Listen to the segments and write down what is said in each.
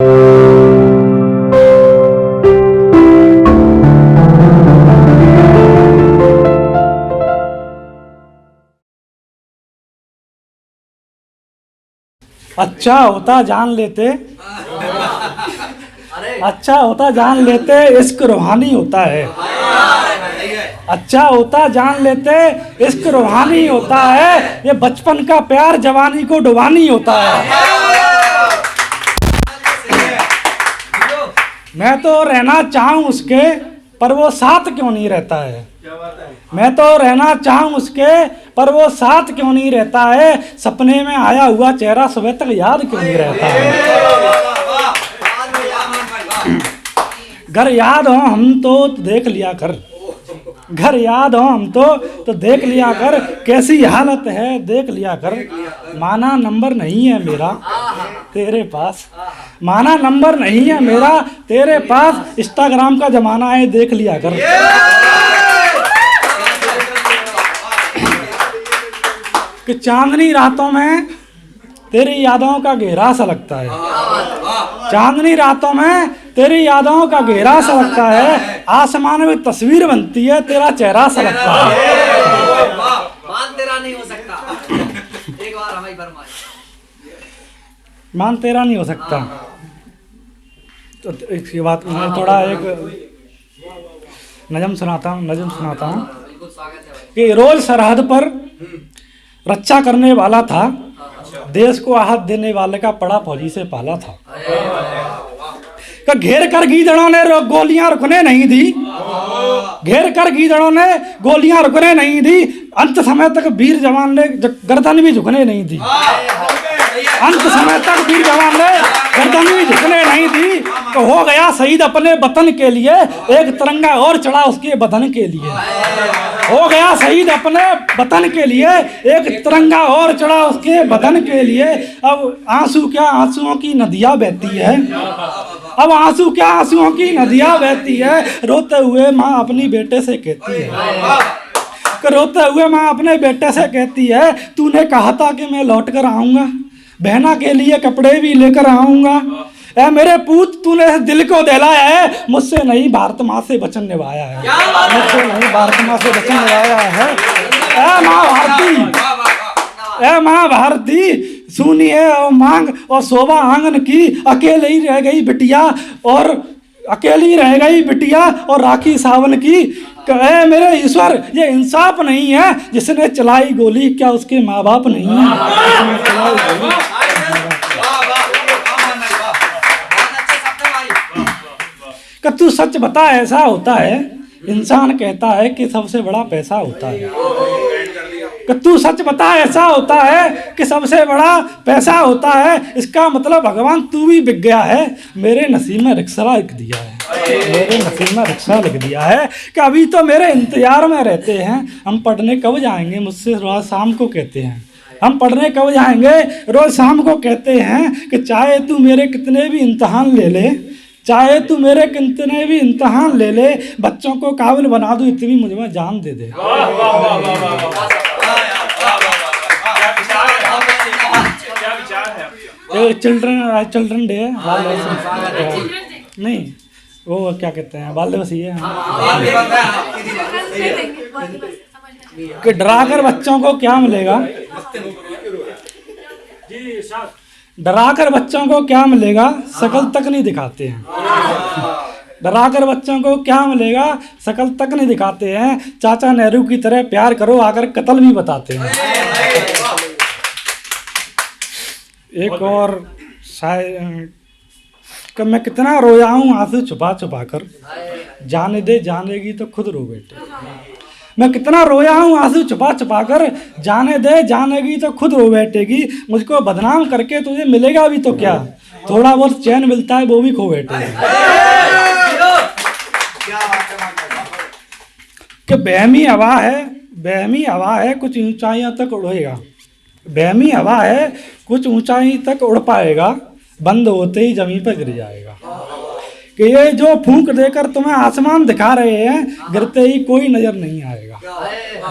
अच्छा होता जान लेते, अच्छा होता जान लेते, इश्क रूहानी होता है। अच्छा होता जान लेते, इश्क रूहानी होता है। ये बचपन का प्यार जवानी को डुबानी होता है। मैं तो रहना चाहूं उसके, पर वो साथ क्यों नहीं रहता है। मैं तो रहना चाहूं उसके, पर वो साथ क्यों नहीं रहता है। सपने में आया हुआ चेहरा सुबह तक याद क्यों नहीं रहता है। घर याद हो हम तो देख लिया कर, घर याद हो हम तो देख लिया कर। कैसी हालत है देख लिया कर। माना नंबर नहीं है मेरा तेरे पास, माना नंबर नहीं है मेरा तेरे पास। इंस्टाग्राम का जमाना है देख लिया कर। कि चांदनी रातों में तेरी यादों का घेरा सा लगता है। चांदनी रातों में तेरी यादों का घेरा सा लगता है। आसमान में तस्वीर बनती है तेरा चेहरा सा लगता है। मान तेरा नहीं हो सकता। एक बार हमारी फरमाइश, मान तेरा नहीं हो सकता। तो इसकी बात मैं थोड़ा एक नज़म सुनाता हूँ बिल्कुल स्वागत है भाई। कि रोज सरहद पर रक्षा करने वाला था, देश को आहत देने वाले का पड़ा फौजी से पाला था। घेर कर गीदड़ों ने गोलियां रुकने नहीं दी, घेर कर गीदड़ों ने गोलियां रुकने नहीं दी। अंत समय तक वीर जवान ने गर्दन भी झुकने नहीं दी। अंत समय तक वीर जवान ने गर्दन भी झुकने नहीं दी। तो हो गया शहीद अपने वतन के लिए, एक तिरंगा और चढ़ा उसके बदन के लिए। हो गया शहीद अपने वतन के लिए, एक तिरंगा और चढ़ा उसके बदन के लिए। अब आंसू क्या आंसुओं की नदियां बहती है, अब आंसू क्या आंसुओं की नदियां बहती है। रोते हुए माँ अपनी बेटे से कहती है, रोते हुए माँ अपने बेटे से कहती है, तूने कहा था कि मैं लौट कर आऊँगा, बहना के लिए कपड़े भी लेकर आऊँगा। ऐ मेरे पूत तूने दिल को दहलाया है, मुझसे नहीं भारत माँ से वचन निभाया है, मुझसे नहीं भारत माँ से वचन निभाया है। ऐ माँ भारती, ऐ माँ भारती सुनिए और मांग और शोभा आंगन की। अकेले ही रह गई बिटिया और अकेली रह गई बिटिया और राखी सावन की। ऐ मेरे ईश्वर ये इंसाफ नहीं है, जिसने चलाई गोली क्या उसके माँ बाप नहीं है। कि तू सच बता ऐसा होता है, इंसान कहता है कि सबसे बड़ा पैसा होता है। कि तू सच बता ऐसा होता है कि सबसे बड़ा पैसा होता है। इसका मतलब भगवान तू भी बिक गया है। मेरे नसीब में रिक्शा लिख दिया है, मेरे नसीब में रिक्शा लिख दिया है। कि अभी तो मेरे इंतजार में रहते हैं, हम पढ़ने कब जाएंगे मुझसे रोज शाम को कहते हैं। हम पढ़ने कब जाएंगे रोज शाम को कहते हैं। कि चाहे तू मेरे कितने भी इम्तहान ले ले, चाहे तू मेरे कितने भी इम्तहान ले ले, बच्चों को काबिल बना दूं इतनी मुझ में जान दे दे। चिल्ड्रन डे है, नहीं वो क्या कहते हैं बाल दिवस ही है। कि डरा कर बच्चों को क्या मिलेगा, डरा कर बच्चों को क्या मिलेगा, शकल तक नहीं दिखाते हैं। डरा कर बच्चों को क्या मिलेगा, शकल तक नहीं दिखाते हैं। चाचा नेहरू की तरह प्यार करो आकर कत्ल भी बताते हैं। एक और शायद कि मैं कितना रोया हूँ आंसू छुपा छुपा कर, जाने दे जानेगी तो खुद रो बेटे। मैं कितना रोया हूँ आंसू छुपा छुपा कर, जाने दे जानेगी तो खुद रो बैठेगी। मुझको बदनाम करके तुझे मिलेगा भी तो क्या, थोड़ा बहुत चैन मिलता है वो भी खो बैठेगी। कि बेहमी हवा है, बेहमी हवा है कुछ ऊंचाइयों तक उड़ेगा, बेहमी हवा है कुछ ऊंचाई तक उड़ पाएगा, बंद होते ही जमीन पर गिर जाएगा। कि ये जो फूंक देकर तुम्हें आसमान दिखा रहे हैं, गिरते ही कोई नजर नहीं आएगा।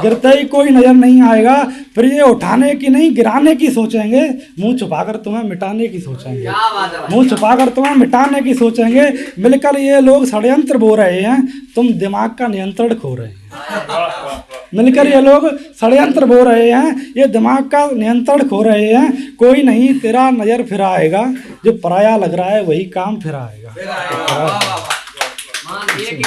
गिरते ही कोई नजर नहीं आएगा। फिर ये उठाने की नहीं गिराने की सोचेंगे, मुंह छुपाकर तुम्हें मिटाने की सोचेंगे। क्या बात है भाई। मुंह छुपाकर तुम्हें मिटाने की सोचेंगे। मिलकर ये लोग षड्यंत्र बो रहे हैं, तुम दिमाग का नियंत्रण खो रहे हैं। मिलकर ये लोग षड्यंत्र बो रहे हैं, ये दिमाग का नियंत्रण खो रहे हैं। कोई नहीं तेरा नजर फिर आएगा, जो पराया लग रहा है वही काम फिर आएगा। मान एक